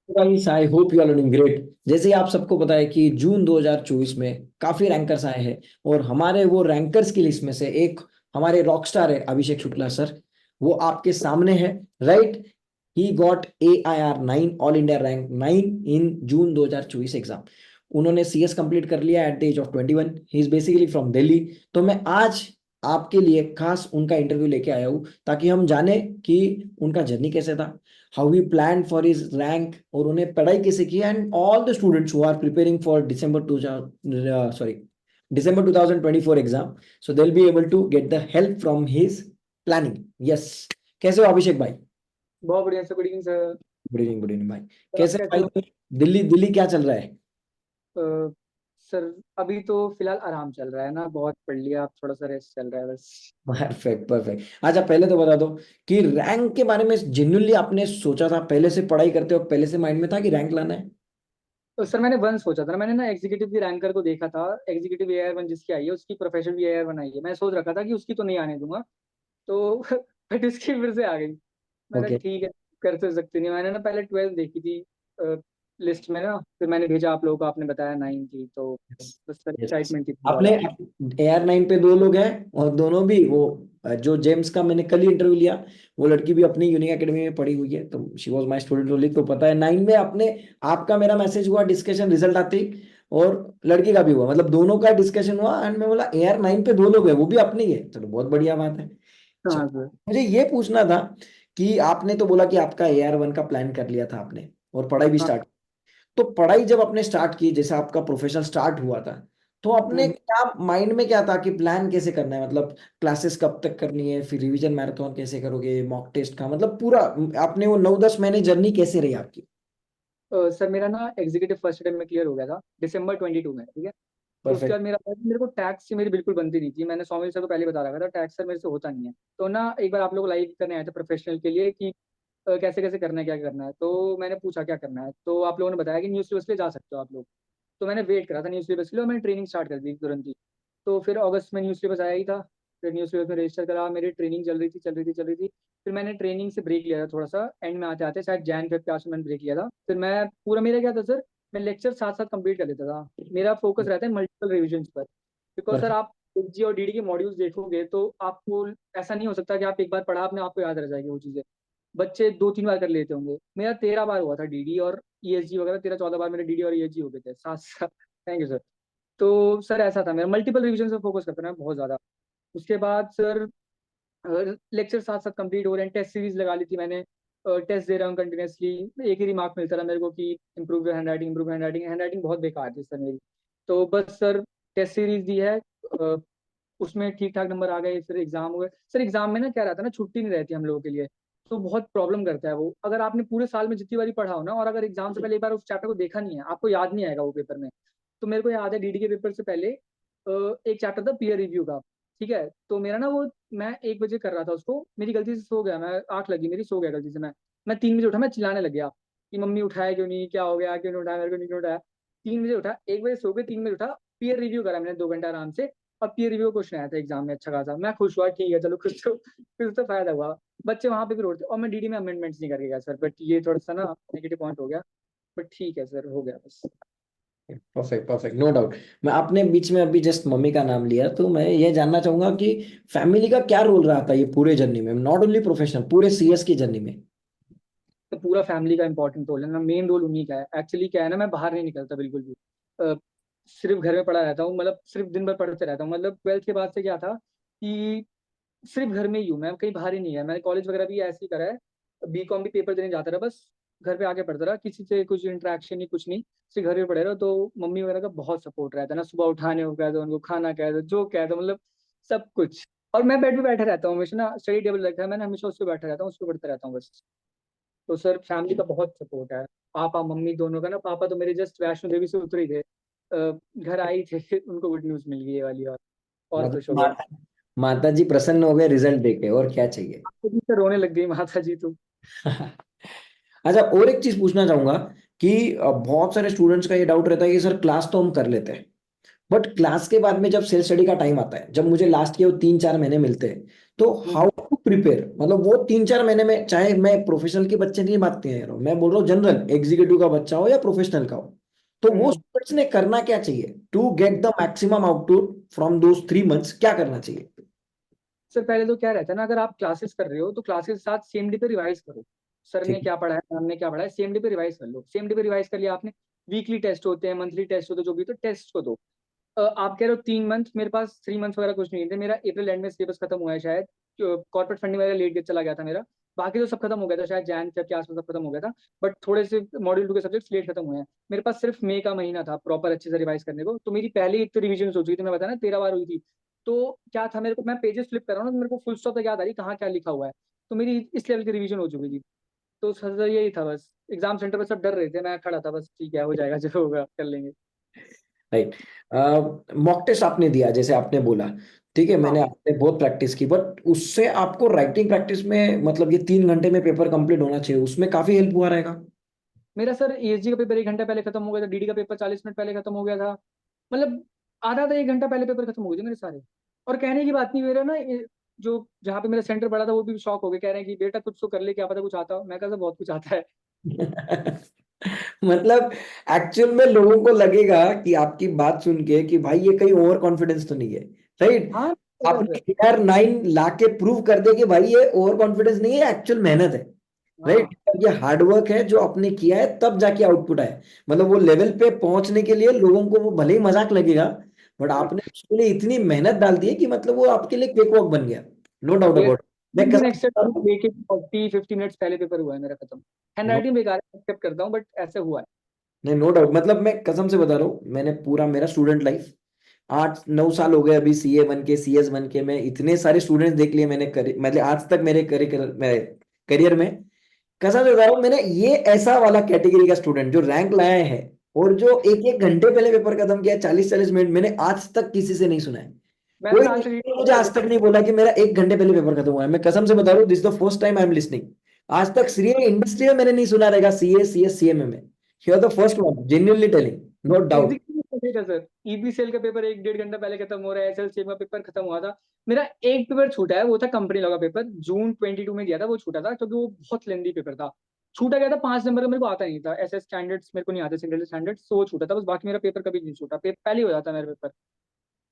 Guys I hope you are doing great. जैसे ही आप सबको पता है कि जून 2024 में काफी रैंकर्स आए हैं, और हमारे वो रैंकर्स की लिस्ट में से एक हमारे रॉकस्टार है अभिषेक शुक्ला सर। वो आपके सामने है, right. He got AIR 9 all India rank 9 in June 2024 exam. उन्होंने CS कंप्लीट कर लिया at the age of 21। He is basically from Delhi. तो मैं आज आपके लिए खास उनका इंटरव्यू लेके आया हूँ, ताकि हम जाने कि उनका जर्नी कैसे था, how he planned for his rank, और उन्हें पढ़ाई कैसे की, and all the students who are preparing for December 2024 exam, so they will be able to get the help from his planning. Yes. कैसे हो अभिषेक भाई? बहुत बढ़िया sir. Good evening sir. Good evening, good evening भाई। आप कैसे कैसे हो? भाई? दिल्ली दिल्ली क्या चल रहा है? अ, सर अभी तो फिलहाल आराम चल रहा है ना, बहुत पढ़ लिया, अब थोड़ा सा रेस्ट चल रहा है बस। Perfect perfect. अच्छा, पहले तो बता दो कि रैंक के बारे में जेन्युइनली आपने सोचा था, पहले से पढ़ाई करते हो, पहले से माइंड में था कि रैंक लाना है? तो सर मैंने वन सोचा था ना, मैंने ना एग्जीक्यूटिव की रैंकर को देखा था। एग्जीक्यूटिव AIR 1 जिसकी आई है, उसकी प्रोफेशनल भी AIR 1 आई है। मैं सोच रखा था कि उसकी तो नहीं आने दूंगा, तो बट उसकी फिर से आ गई। मैंने ओके। ठीक है, कर तो सकती नहीं। मैंने ना पहले 12 देखी थी लिस्ट में ना, फिर मैंने भेजा आप लोगों को, आपने बताया 9 थी, तो बस सर यस। एक्साइटमेंट थी आपने ज़्यादा। AR 9 पे दो लोग हैं, और दोनों भी वो जो जेम्स का मैंने कल ही इंटरव्यू लिया, वो लड़की भी अपनी यूनिक एकेडमी में पढ़ी हुई है, तो she was my student only. तो पता है 9 में आपने, आपका मेरा मैसेज हुआ डिस्कशन रिजल्ट आते ही, और लड़की का भी हुआ, मतलब दोनों का डिस्कशन हुआ, एंड मैं बोला AR 9 पे दो लोग हैं, वो भी अपने ही है, चलो बहुत बढ़िया बात है। हाँ चलो, सर। मुझे ये पूछना था कि आपने तो बोला कि आपका AR 1 का प्लान कर लिया था आपने, और पढ़ाई भी हाँ। स्टार्ट। तो पढ़ाई जब आपने स्टार्ट की, जैसे आपका प्रोफेशनल स्टार्ट हुआ था, तो आपने हम्म। क्या माइंड में क्या था कि प्लान कैसे करना है, मतलब क्लासेस कब तक करनी है, फिर रिवीजन मैराथन कैसे करोगे, मॉक टेस्ट का मतलब पूरा, आपने वो 9-10 महीने जर्नी कैसे रही आपकी? सर मेरा ना एग्जीक्यूटिव फर्स्ट अटेम्प्ट में क्लियर हो गया था December 22 में, ठीक है। तो उसके परफेक्ट। बाद मेरे को टैक्स से मेरी बिल्कुल बनती नहीं थी। मैंने सौमिल सर को पहले बता रखा था, टैक्स सर मेरे से होता नहीं है। तो ना एक बार आप लोग लाइव करने आए थे प्रोफेशनल के लिए कि कैसे कैसे करना है, क्या करना है। तो मैंने पूछा क्या करना है, तो आप लोगों ने बताया कि न्यूज़ पेपर्स के लिए जा सकते हो आप लोग। तो मैंने वेट करा था न्यूज़ पेपर्स के लिए, और मैंने ट्रेनिंग स्टार्ट कर दी तुरंत ही। तो फिर अगस्त में न्यूज़ पेपर्स आया ही था। फिर न्यूज़ पेपर में रजिस्टर करा, मेरी ट्रेनिंग चल रही थी चल रही थी चल रही थी। फिर मैंने ट्रेनिंग से ब्रेक लिया था थोड़ा सा, एंड में आते आते शायद जैन फेब के आसपास मैंने ब्रेक लिया था। फिर मैं पूरा, मेरा क्या था सर, मैं लेक्चर साथ साथ कंप्लीट कर लेता था। मेरा फोकस रहता है मल्टीपल रिविजन्स पर। Because sir perfect. आप जी और DD के मॉड्यूल्स देखोगे तो आपको ऐसा नहीं हो सकता कि आप एक बार पढ़ा आपने आपको याद रह जाएगी वो चीज़ें। बच्चे 2-3 बार कर लेते होंगे, मेरा 13 बार हुआ था DD और ESG वगैरह। 13-14 बार मेरे DD और ESG हो गए थे साथ साथ। Thank you sir. तो सर ऐसा था, मेरा मल्टीपल रिविजन पे फोकस करता था मैं बहुत ज़्यादा। उसके बाद सर लेक्चर साथ साथ कंप्लीट हो रहे हैं, टेस्ट सीरीज लगा ली थी मैंने। टेस्ट दे रहा हूँ कंटिन्यूसली। एक ही रिमार्क मिलता रहा मेरे को कि improve hand writing, improve hand writing. Hand writing बहुत बेकार थी सर मेरी। तो बस सर टेस्ट सीरीज दी है, उसमें ठीक ठाक नंबर आ गए, फिर एग्जाम हुए। सर एग्जाम में ना क्या रहता है ना, छुट्टी नहीं रहती हम लोगों के लिए। तो बहुत प्रॉब्लम करता है वो, अगर आपने पूरे साल में जितनी बारी पढ़ा हो ना, और अगर एग्जाम से पहले एक बार उस चैप्टर को देखा नहीं है, आपको याद नहीं आएगा वो पेपर में। तो मेरे को याद है DD के पेपर से पहले एक चैप्टर था पीयर रिव्यू का, ठीक है। तो मेरा ना वो, मैं 1 बजे कर रहा था उसको, मेरी गलती से सो गया मैं, 8 लगी मेरी, सो गया गलती से मैं 3 बजे उठा, मैं चिल्लाने लग गया कि मम्मी उठाया क्यों नहीं, क्या हो गया, क्यों नहीं उठाया, मेरे को नहीं क्यों उठाया। 3 बजे उठा, 1 बजे सो के 3 बजे उठा। पीयर रिव्यू करा मैंने 2 घंटा आराम से। और पीयर रिव्यू क्वेश्चन आया था एग्जाम में अच्छा खासा, मैं खुश हुआ, ठीक है चलो कुछ तो फायदा हुआ। बच्चे वहां पे भी रोते, और मैं DD में अमेंडमेंट्स नहीं करके गया सर, बट ये थोड़ा सा ना नेगेटिव पॉइंट हो गया। बट ठीक है सर, हो गया बस। Perfect perfect, no doubt. मैं आपने बीच में अभी जस्ट मम्मी का नाम लिया, तो मैं ये जानना चाहूंगा कि फैमिली का क्या रोल रहा था ये पूरे जर्नी में, नॉट ओनली प्रोफेशनल, पूरे CS की जर्नी में? तो पूरा फैमिली का इंपॉर्टेंट रोल है ना, मेन रोल उन्हीं का है। एक्चुअली क्या है ना, मैं बाहर नहीं निकलता बिल्कुल भी। अ, सिर्फ घर में पड़ा रहता हूँ, मतलब सिर्फ दिन भर पढ़ते रहता हूँ। मतलब 12th के बाद से क्या था कि सिर्फ घर में ही हूँ मैं, कहीं बाहर ही नहीं है। मैंने कॉलेज वगैरह भी ऐसे ही करा है। B.Com भी पेपर देने जाता रहा, बस घर पे आके पढ़ता रहा, किसी से कुछ इंटरेक्शन नहीं, कुछ नहीं, सिर्फ घर पे पढ़े रहो। तो मम्मी वगैरह का बहुत सपोर्ट रहता है ना, सुबह उठाने को कह दो, उनको खाना कह दो, जो कह दो, मतलब सब कुछ। और मैं बेड पे बैठा रहता हूँ हमेशा ना, स्टडी टेबल रखा है मैंने, हमेशा उस पर बैठा रहता हूँ, उस पर पढ़ता रहता हूँ बस। तो सर फैमिली का बहुत सपोर्ट है, पापा मम्मी दोनों का ना। पापा तो मेरे जस्ट वैष्णो देवी से उतर ही थे, घर आई थे उनको गुड न्यूज मिल गई ये वाली, और मतलब खुश हो गए। माता जी प्रसन्न हो गए रिजल्ट देके, और क्या चाहिए? तो जी सर रोने लग गई माता जी तो। अच्छा, और एक चीज पूछना चाहूंगा कि बहुत सारे स्टूडेंट्स का ये डाउट रहता है कि सर क्लास तो हम कर लेते हैं, बट क्लास के बाद में जब सेल्फ स्टडी का टाइम आता है, जब मुझे लास्ट के वो 3-4 महीने मिलते हैं, तो हाउ टू प्रिपेयर, मतलब वो 3-4 महीने में, चाहे मैं प्रोफेशनल के बच्चे नहीं बात नहीं रहा हूँ, मैं बोल रहा हूँ जनरल एग्जीक्यूटिव का बच्चा हो या प्रोफेशनल का हो, तो वो हम्म। स्टूडेंट्स ने करना क्या चाहिए to get the maximum output from those 3 months, क्या करना चाहिए? सर पहले तो क्या रहता है ना, अगर आप क्लासेस कर रहे हो तो क्लासेस के साथ सेम डे पे रिवाइज करो। सर ने ठीक है। क्या पढ़ा है, मैम ने क्या पढ़ा है, सेम डे पे रिवाइज कर लो। सेम डे पे रिवाइज कर लिया आपने, वीकली टेस्ट होते हैं, मंथली टेस्ट होते हैं, जो भी, तो टेस्ट को दो। आप कह रहे हो 3 मंथ, मेरे पास 3 मंथ वगैरह कुछ नहीं थे। मेरा अप्रैल एंड में सिलेबस खत्म हुआ है शायद, कॉर्पोरेट फंडिंग वगैरह लेट चला गया था मेरा। बाकी तो सब खत्म हो गया था शायद, जैन फेब के आसपास सब खत्म हो गया था। बट थोड़े से मॉड्यूल 2 के सब्जेक्ट लेट खत्म हुए हैं। मेरे पास सिर्फ मई का महीना था प्रॉपर अच्छे से रिवाइज करने को। तो मेरी पहली एक तो रिवीजन हो चुकी थी, मैं बताया ना 13 बार हुई थी। तो क्या था, मेरे को मैं पेजेस फ्लिप कर रहा हूँ ना, तो मेरे को फुल स्टॉप तक याद आ रही कहाँ क्या लिखा हुआ है। तो मेरी इस लेवल की रिवीजन हो चुकी थी। तो सर यही था बस, एग्जाम सेंटर पर सब डर रहे थे, मैं खड़ा था बस, ठीक है हो जाएगा जो होगा कर लेंगे। राइट। मॉक टेस्ट आपने दिया जैसे आपने बोला, ठीक है, हाँ। मैंने आपने बहुत प्रैक्टिस की, बट उससे आपको राइटिंग प्रैक्टिस में, मतलब ये 3 घंटे में पेपर कंप्लीट होना चाहिए, उसमें काफी हेल्प हुआ रहेगा। मेरा सर ईएसजी का पेपर 1 घंटा पहले खत्म हो गया था, डीडी का पेपर 40 मिनट पहले खत्म हो गया था। मतलब आधा आधा 1 घंटा पहले पेपर खत्म हो गए थे मेरे सारे। और कहने की बात नहीं, मेरा ना जो जहाँ पे मेरा सेंटर पड़ा था वो भी शॉक हो गए, कह रहे हैं कि बेटा कुछ तो कर ले, क्या पता कुछ आता हो। मैं कहा सर बहुत कुछ आता है। मतलब एक्चुअल में लोगों को लगेगा कि आपकी बात सुन के कि भाई ये कहीं ओवर कॉन्फिडेंस तो नहीं है, राइट। हाँ आपने सर। AR9 ला के प्रूव कर दे कि भाई ये ओवर कॉन्फिडेंस नहीं है, एक्चुअल मेहनत है, हाँ। राइट। ये हार्डवर्क है जो आपने किया है, तब जाके आउटपुट आया। मतलब वो लेवल पे पहुंचने के लिए लोगों को वो भले ही मजाक लगेगा, बट आपने उसके लिए इतनी मेहनत डाल दी है कि मतलब वो आपके लिए केक वॉक बन गया। नो डाउट ये अबाउट। मैं कसम से बता एक्सेप्ट रहा हूँ। लेके 40-50 मिनट्स पहले पेपर हुआ है मेरा खत्म। हैंड No, राइटिंग बेकार है, एक्सेप्ट करता हूँ, बट ऐसे हुआ है। नहीं, नो डाउट, मतलब मैं कसम से बता रहा हूँ, मैंने पूरा मेरा स्टूडेंट लाइफ 8-9 साल हो गए अभी, CA1 के CS1 के, मैं इतने सारे स्टूडेंट्स देख लिए मैंने, मतलब आज तक मेरे करियर में, कसम से बता रहा हूँ, मैंने ये ऐसा वाला कैटेगरी का स्टूडेंट जो रैंक लाया है और जो 1-1 घंटे पहले पेपर खत्म किया, 40-40 मिनट, मैंने आज तक किसी से नहीं सुना है। मैं कोई सर आज तक मुझे आज तक नहीं बोला कि मेरा 1 घंटे पहले पेपर खत्म हुआ है। मैं कसम से बता रहा हूँ, this the first time I am listening. आज तक सीए इंडस्ट्री में मैंने नहीं सुना रहेगा, CA CS CMA में। You are the first one, genuinely telling, no doubt. Basically था सर। ईबी सेल का पेपर 1-1.5 घंटा पहले खत्म हो रहा है, एसएल का पेपर खत्म हुआ था। मेरा एक पेपर छूटा है, वो था कंपनी लॉ का पेपर, जून 22 में दिया था, वो छूटा था क्योंकि वो बहुत लेंदी पेपर था। छूटा गया था 5 नंबर का, मेरे को आता नहीं था एसएस स्टैंडर्ड्स, मेरे को नहीं आते सिंगल स्टैंडर्ड्स, तो वो छूटा था बस। बाकी मेरा पेपर कभी नहीं छूटा, पेपर पहले ही हो जाता मेरा पेपर।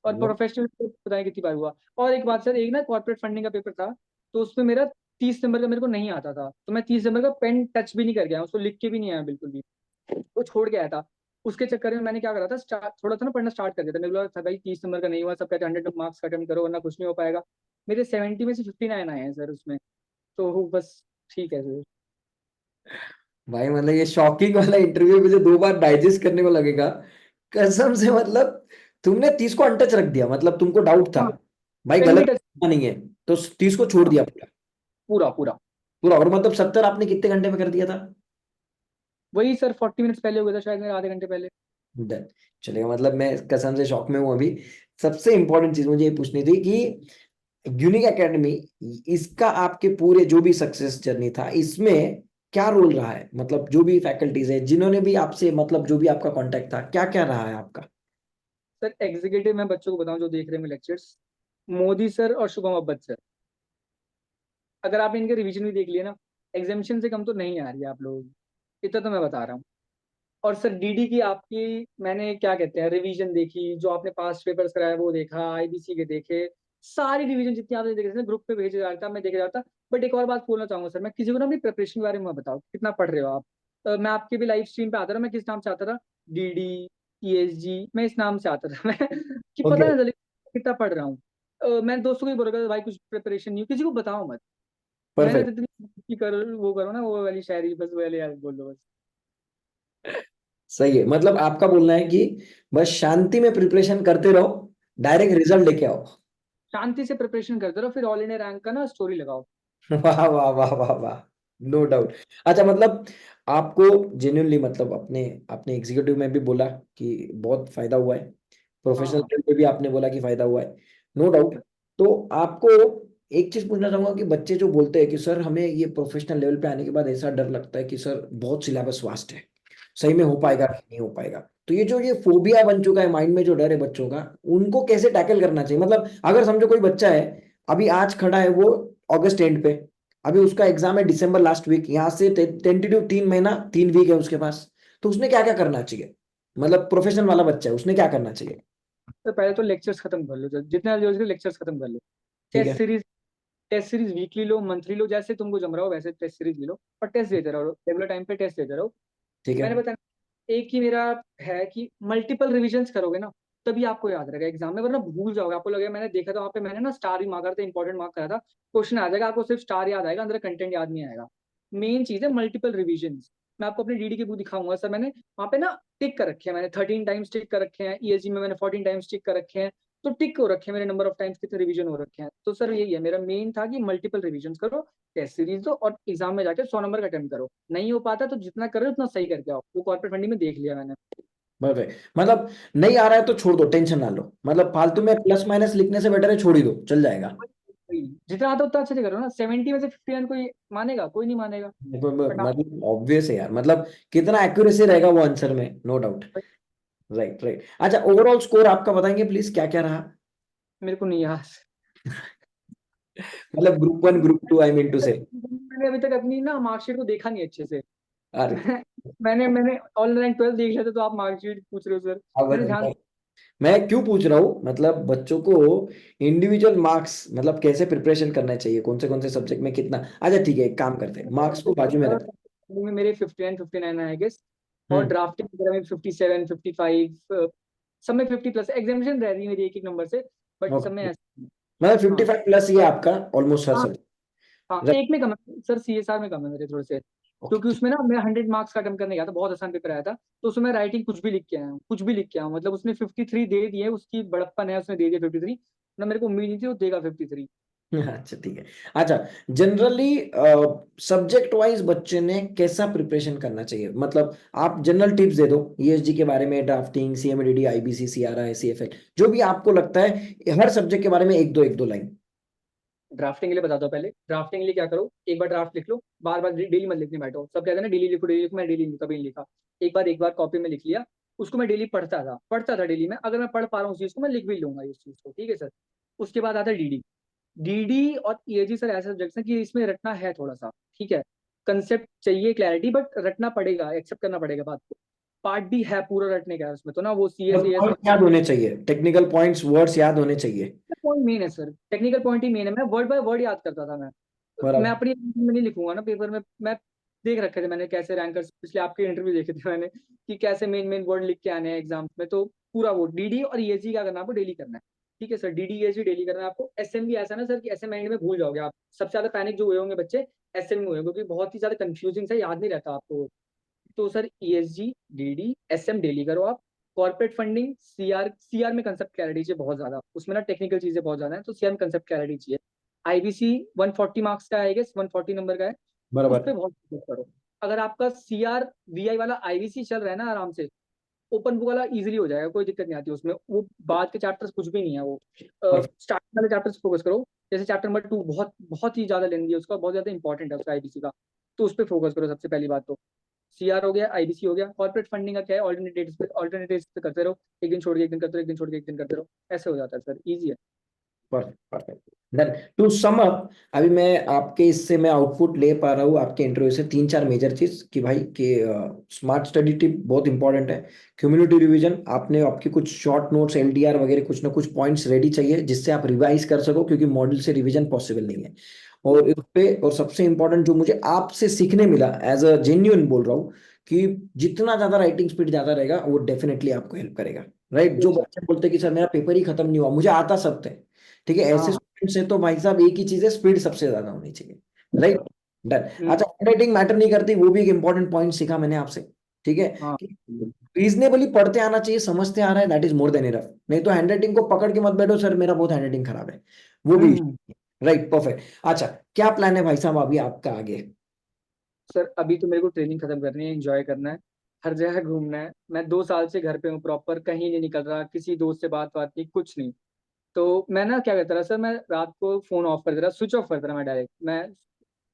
और प्रोफेशनल पता नहीं कितनी बार हुआ। और एक बात सर, एक ना कॉर्पोरेट फंडिंग का पेपर था, तो उसमें मेरा 30 नंबर का मेरे को नहीं आता था, तो मैं 30 नंबर का पेन टच भी नहीं कर गया, उसको लिख के भी नहीं आया बिल्कुल भी, वो छोड़ के आया था। उसके चक्कर में मैंने क्या करा था, स्टार्ट थोड़ा था ना पढ़ना स्टार्ट कर दिया था। मेरे को लगा था भाई 30 नंबर का नहीं हुआ, सब कहते 100 मार्क्स का अटेम्प्ट करो वरना कुछ नहीं हो पाएगा। मेरे 70 में से 59 आए हैं सर उसमें। तो बस ठीक है सर। भाई मतलब ये शॉकिंग वाला इंटरव्यू मुझे 2 बार डाइजेस्ट करने को लगेगा, कसम से। मतलब तुमने 30 को अनटच रख दिया, मतलब तुमको डाउट था हाँ, भाई पेन भी गलत टच। नहीं है, तो 30 को छोड़ दिया पूरा। पूरा पूरा। पूरा, और मतलब 70 आपने कितने घंटे में कर दिया था? वही सर 40 मिनट्स पहले हो गया था शायद, मेरे आधे घंटे पहले। डन। चलेगा, मतलब मैं कसम से शॉक में हूँ अभी। सबसे इंपॉर्टेंट चीज मुझे ये पूछनी थी कि यूनिक एकेडमी, इसका आपके पूरे जो भी सक्सेस जर्नी था इसमें क्या रोल रहा है, मतलब जो भी फैकल्टीज है जिन्होंने भी आपसे, मतलब जो भी आपका कांटेक्ट था, क्या क्या रहा है आपका? सर एग्जीक्यूटिव मैं बच्चों को बताऊं जो देख रहे हैं मेरे लेक्चर्स, मोदी सर और शुभम अब्बत सर। अगर आपने इनके रिवीजन भी देख लिया ना, एग्जामिशन से कम तो नहीं आ रही है आप लोगों की, इतना तो मैं बता रहा हूँ। और सर डीडी की आपकी मैंने क्या कहते हैं रिवीजन देखी, जो आपने पास्ट पेपर्स कराया वो देखा, आईबीसी के देखे, सारी रिवीजन जितनी आपने देखे थे ग्रुप पे भेजे जा रहा था, मैं देखे जा रहा था। बट एक और बात बोलना चाहूंगा सर, मैं किसी को ना अपनी प्रिपरेशन के बारे में मत बताओ कितना पढ़ रहे हो आप। मैं आपके भी लाइव स्ट्रीम पे आता था, मैं किस नाम से आता था, डीडी, ईएसजी, मैं इस नाम से आता था मैं कि पता ओके। ना चले कितना पढ़ रहा हूँ। मैं दोस्तों को भी बोल रहा था भाई कुछ प्रिपरेशन नहीं हो, किसी को बताओ मत। मेहनत परफेक्ट। इतनी करो, वो करो ना, वो वाली शायरी बस, वो वाली याद बोल दो बस। सही है, मतलब आपका बोलना है कि बस शांति में प्रिपरेशन करते रहो, डायरेक्ट रिजल्ट लेके आओ। शांति से प्रिपरेशन करते रहो, फिर ऑल इंडिया रैंक का ना स्टोरी लगाओ। वाह वाह वाह वाह वाह, नो डाउट। अच्छा, मतलब आपको जेन्युइनली, मतलब अपने अपने एग्जीक्यूटिव में भी बोला कि बहुत फायदा हुआ है, हाँ प्रोफेशनल हाँ। लेवल पे भी आपने बोला कि फायदा हुआ है, नो डाउट। तो आपको एक चीज पूछना चाहूंगा कि बच्चे जो बोलते हैं कि सर हमें ये प्रोफेशनल लेवल पे आने के बाद ऐसा डर लगता है कि सर बहुत सिलेबस वास्ट है, सही में हो हम्म। पाएगा कि नहीं हो पाएगा, तो ये जो ये फोबिया बन चुका है माइंड में, जो डर है बच्चों का, उनको कैसे टैकल करना चाहिए? मतलब अगर समझो कोई बच्चा है, अभी आज खड़ा है वो अगस्त एंड पे, अभी उसका एग्जाम है दिसंबर लास्ट वीक, यहाँ से टेंटेटिव 3 महीना 3 वीक है उसके पास, तो उसने क्या क्या करना चाहिए? मतलब प्रोफेशनल वाला बच्चा है, उसने क्या करना चाहिए? तो पहले तो लेक्चर्स खत्म कर लो, जितना जल्दी हो सके लेक्चर्स खत्म कर लो। ठीक टेस्ट है। सीरीज टेस्ट सीरीज वीकली लो, मंथली लो, जैसे तुमको जम रहा हो वैसे टेस्ट सीरीज ले लो, और टेस्ट देते रहो, रेगुलर टाइम पे टेस्ट देते रहो। ठीक है। मैंने बताया, एक ही मेरा है कि मल्टीपल रिविजन्स करोगे ना, तभी आपको याद रहेगा एग्जाम में, वरना भूल जाओगे। आपको लगेगा, मैंने देखा था वहाँ पे, मैंने ना स्टार ही मार्कर था, इंपॉर्टेंट मार्क करा था, क्वेश्चन आ जाएगा, आपको सिर्फ स्टार याद आएगा, अंदर कंटेंट याद नहीं आएगा। मेन चीज है मल्टीपल रिविजन। मैं आपको अपनी डीडी की बुक दिखाऊंगा सर, मैंने वहाँ पे ना टिक कर रखे हैं, मैंने 13 टाइम्स टिक कर रखे हैं, ईएसजी में मैंने 14 टाइम्स टिक कर रखे हैं। तो टिक हो रखे हैं मेरे नंबर ऑफ टाइम्स, कितने रिवीजन हो रखे हैं। तो सर यही है मेरा मेन था कि मल्टीपल रिवीजन करो, टेस्ट सीरीज दो, और एग्जाम में जाके 100 नंबर का अटेम्प्ट करो। नहीं हो पाता तो जितना करो उतना सही करके आओ, वो कॉर्पोरेट फंडिंग में देख लिया मैंने। परफेक्ट। मतलब नहीं आ रहा है तो छोड़ दो, टेंशन ना लो, मतलब फालतू में प्लस माइनस लिखने से बेटर है छोड़ ही दो, चल जाएगा। जितना आता है उतना अच्छे से करो ना, 70 में से 51 कोई मानेगा? कोई नहीं मानेगा। बट आप, मतलब ऑब्वियस है यार, मतलब कितना एक्यूरेसी रहेगा वो आंसर में, नो डाउट। Right right. अच्छा, ओवरऑल स्कोर आपका बताएंगे प्लीज, क्या क्या रहा? मेरे को नहीं याद। मतलब group 1 group 2 I mean two से। मैंने अभी तक अपनी ना मार्कशीट को देखा नहीं अच्छे से। अरे मैं मैंने ऑनलाइन 12 देख लिया था, तो आप मार्कशीट पूछ रहे हो सर। अब मैंने ध्यान, मैं क्यों पूछ रहा हूँ, मतलब बच्चों को इंडिविजुअल मार्क्स, मतलब कैसे प्रिपरेशन करना चाहिए, कौन से सब्जेक्ट में कितना। अच्छा ठीक है, एक काम करते हैं, मार्क्स को बाजू में रखते में मेरे 59 है आई गेस, हैं। और ड्राफ्टिंग वगैरह में 57 55, सब में 50 प्लस। एग्जामिनेशन रह रही है मेरी एक एक नंबर से, बट सब में ओके, ऐसे। मतलब हाँ 55 प्लस ये आपका ऑलमोस्ट हर हाँ सब्जेक्ट। हाँ, राइट। एक में कम है सर, सीएसआर में कम है मेरे थोड़े से, क्योंकि ओके। उसमें ना मैं 100 मार्क्स का अटेम्प्ट करने गया था, बहुत आसान पेपर आया था। तो उसमें राइटिंग कुछ भी लिख के आया हूँ, कुछ भी लिख के आया हूँ, मतलब उसने 53 दे दिए, उसकी बड़प्पन है, उसने दे दिया 53 ना, मेरे को उम्मीद नहीं थी वो देगा 53। अच्छा ठीक है। अच्छा, जनरली सब्जेक्ट वाइज बच्चे ने कैसा प्रिपरेशन करना चाहिए? मतलब आप जनरल टिप्स दे दो ईएसजी के बारे में, ड्राफ्टिंग, सीएमडीडी, आईबीसी, सीआरआई, सीएफएल, जो भी आपको लगता है हर सब्जेक्ट के बारे में एक दो लाइन। ड्राफ्टिंग के लिए बताता हूँ। पहले ड्राफ्टिंग के लिए क्या करो, एक बार ड्राफ्ट लिख लो, बार बार डेली मत लिखने बैठो। सब कहते हैं ना डेली लिखो डेली लिखो, मैं डेली कभी नहीं लिखा। एक बार कॉपी में लिख लिया, उसको मैं डेली पढ़ता था डेली में। अगर मैं पढ़ पा रहा हूँ उस चीज को, मैं लिख भी लूंगा इस चीज को, ठीक है सर। उसके बाद आता है डीडी। डीडी और ईएजी सर ऐसे सब्जेक्ट्स हैं कि इसमें रटना है थोड़ा सा, ठीक है। कंसेप्ट चाहिए क्लैरिटी, बट रटना पड़ेगा, एक्सेप्ट करना पड़ेगा बात को। पार्ट भी है पूरा रटने का है उसमें, तो ना वो C S A S. Point याद होने चाहिए, टेक्निकल पॉइंट्स, वर्ड्स याद होने चाहिए। पॉइंट मेन है सर, टेक्निकल पॉइंट ही मेन है। मैं वर्ड बाय वर्ड याद करता था मैं। मैं बराबर। अपनी में नहीं लिखूंगा ना पेपर में। मैं देख रखे थे मैंने कैसे रैंकर्स, पिछले आपके इंटरव्यू देखे थे मैंने, कि कैसे मेन मेन वर्ड लिख के आने हैं एग्जाम्स में। तो पूरा वो डीडी और ईएसजी क्या करना है आपको, डेली करना है। ठीक है सर, डीडी ईएसजी डेली करना है आपको। एसएम भी ऐसा ना सर कि एसएम एंड में भूल जाओगे आप। सबसे ज्यादा पैनिक जो हुए होंगे बच्चे एसएम में हुए, क्योंकि बहुत ही ज्यादा कंफ्यूजिंग से याद नहीं रहता आपको। तो sir ESG, DD, SM daily करो आप। कॉर्पोरेट फंडिंग, सीआर में कंसेप्ट क्लैरिटी चाहिए बहुत ज्यादा, उसमें ना टेक्निकल चीजें बहुत ज्यादा है, तो सीआर में कंसेप्ट क्लैरिटी चाहिए। आईबीसी 140 मार्क्स का है आई गेस, 140 नंबर का है। उस बराबर। पर बहुत फोकस करो। अगर आपका सीआर वीआई वाला आईबीसी चल रहा है ना आराम से, ओपन बुक वाला इजीली हो जाएगा, कोई दिक्कत नहीं आती उसमें। वो बाद के चैप्टर्स कुछ भी नहीं है वो। परफेक्ट। स्टार्टिंग वाले चैप्टर्स फोकस करो। जैसे चैप्टर नंबर 2 बहुत बहुत ही ज्यादा लेंदी है उसका, बहुत ज्यादा इंपॉर्टेंट है उसका आईबीसी का। तो उस पर फोकस करो सबसे पहली बात तो। सीआर हो गया, आईबीसी हो गया। कॉर्पोरेट फंडिंग का क्या है, ऑल्टरनेटिव्स पे करते रहो, एक दिन छोड़ के एक दिन करते रहो, एक दिन छोड़ के एक दिन करते रहो, ऐसे हो जाता है सर, इजी है। Perfect. Perfect. Then to sum up, अभी मैं आपके इससे मैं आउटपुट ले पा रहा हूँ आपके इंटरव्यू से, 3 4 मेजर चीज कि भाई कि स्मार्ट स्टडी टिप बहुत इंपॉर्टेंट है। कम्युनिटी रिवीजन, आपने आपके कुछ शॉर्ट नोट्स, एलडीआर वगैरह कुछ ना कुछ पॉइंट्स रेडी चाहिए जिससे आप रिवाइज कर सको, क्योंकि मॉडल से रिवीजन पॉसिबल नहीं है। और इस पे, और सबसे इंपॉर्टेंट जो मुझे आपसे सीखने मिला, एज अ जेन्युइन बोल रहा हूँ, कि जितना ज्यादा राइटिंग स्पीड ज्यादा रहेगा वो डेफिनेटली आपको हेल्प करेगा। राइट। जो बेशक। बच्चे बोलते हैं कि सर मेरा पेपर ही खत्म नहीं हुआ, मुझे आता सब थे, ठीक है, ऐसे हाँ। स्टूडेंट से तो भाई साहब एक ही चीज है, स्पीड सबसे ज्यादा होनी चाहिए। राइट। डन। हम्म, अच्छा, हैंडराइटिंग मैटर नहीं करती, वो भी एक इंपॉर्टेंट पॉइंट सीखा मैंने आपसे। ठीक है, हाँ। कि रीजनेबली पढ़ते आना चाहिए, समझते आ रहा है, that is more than enough. नहीं तो हैंडराइटिंग को पकड़ के मत बैठो, सर मेरा बहुत हैंडराइटिंग खराब है, वो भी। हम्म। Right, perfect. अच्छा, क्या प्लान है भाई साहब अभी आपका आगे? सर अभी तो मेरे को ट्रेनिंग खत्म करनी है, एंजॉय करना है, हर जगह घूमना है। मैं 2 साल से घर पे हूँ प्रॉपर, कहीं नहीं निकल रहा, किसी दोस्त से बात नहीं, कुछ नहीं। तो मैं ना क्या करता रहा सर, मैं रात को फोन ऑफ कर दे रहा, स्विच ऑफ करता रहा मैं डायरेक्ट। मैं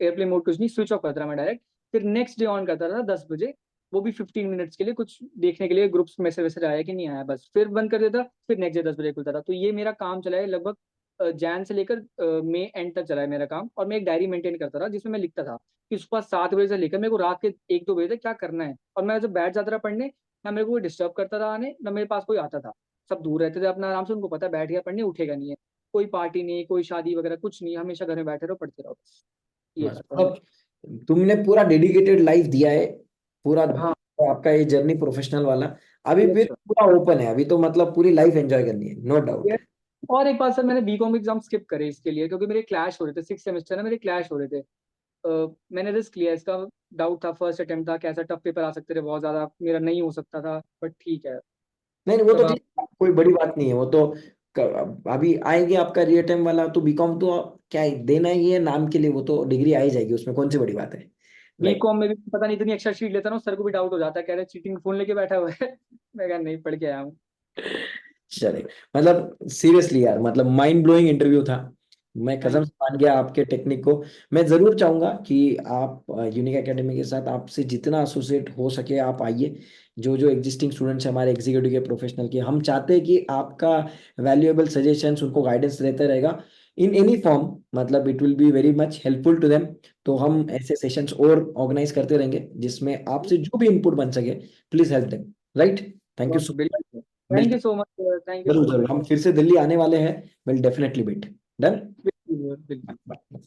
एयरप्लेन मोड कुछ नहीं, स्विच ऑफ करता रहा मैं डायरेक्ट। फिर नेक्स्ट डे ऑन करता रहा 10 बजे। वो भी 15 मिनट्स के लिए कुछ देखने के लिए ग्रुप्स मैसेज वैसेज आया कि नहीं आया, बस फिर बंद कर देता, फिर नेक्स्ट डे 10 बजे खुलता था। तो ये मेरा काम चला है लगभग जैन से लेकर मई एंड तक चला है मेरा काम। और मैं एक डायरी मेंटेन करता था जिसमें मैं लिखता था कि सुबह 7 बजे से लेकर मेरे को रात के 1-2 बजे तक क्या करना है। और मैं जब बैठ जाता था पढ़ने, ना मेरे को कोई डिस्टर्ब करता था आने, ना मेरे पास कोई आता था। सब दूर रहते थे अपना आराम से, उनको पता है बैठ गया पढ़ने, उठेगा नहीं है। कोई पार्टी नहीं, कोई शादी वगैरह कुछ नहीं, हमेशा घर में बैठे रहो, पढ़ते रहो, बस ये बस था मेरा। तुमने पूरा डेडिकेटेड लाइफ दिया है, पूरा हाँ। आपका ये जर्नी प्रोफेशनल वाला अभी यस फिर सर। पूरा ओपन है, अभी तो मतलब पूरी लाइफ एंजॉय करनी है, नो डाउट। Yes। और एक बात सर, मैंने बीकॉम एग्जाम स्किप करे इसके लिए, क्योंकि मेरे क्लैश हो रहे थे 6 सेमेस्टर में, मेरे क्लैश हो रहे थे। मैंने रिस्क लिया इसका। डाउट था, फर्स्ट अटेम्प्ट था, कैसा टफ पेपर आ सकते थे बहुत ज्यादा, मेरा नहीं हो सकता था, बट ठीक है। नहीं नहीं, वो तो सब आप। ठीक है, कोई बड़ी बात नहीं है वो तो। अभी आएंगे आपका रियल वाला तो बीकॉम तो क्या है, देना ही है नाम के लिए, वो तो डिग्री आ ही जाएगी, उसमें कौन सी बड़ी बात है। राइट। बीकॉम में भी पता नहीं, इतनी एक्स्ट्रा शीट लेता ना, सर को भी डाउट हो जाता है, कह रहे चीटिंग फोन लेके बैठा हुआ है। मैं कहा नहीं, पढ़ के आया हूँ। चले, मतलब सीरियसली यार, मतलब माइंड ब्लोइंग इंटरव्यू था। मैं कसम थैंक से मान गया आपके टेक्निक को। मैं जरूर चाहूंगा कि आप यूनिक एकेडमी के साथ आपसे जितना एसोसिएट हो सके आप आइए। जो जो एग्जिस्टिंग स्टूडेंट्स हैं हमारे एग्जीक्यूटिव के प्रोफेशनल के, हम चाहते हैं कि आपका वैल्यूएबल सजेशंस उनको गाइडेंस रहता रहेगा इन एनी फॉर्म, मतलब it will be very much helpful to them. तो हम ऐसे सेशंस और ऑर्गेनाइज करते रहेंगे जिसमें आपसे जो भी इनपुट बन सके, please help them. Right. Thank you so you. Thank much. You so much, thank you जरूर सो जरूर, मच। हम फिर से दिल्ली आने वाले हैं, विल डेफिनेटली मीट। डन। बिल्कुल बिल्कुल।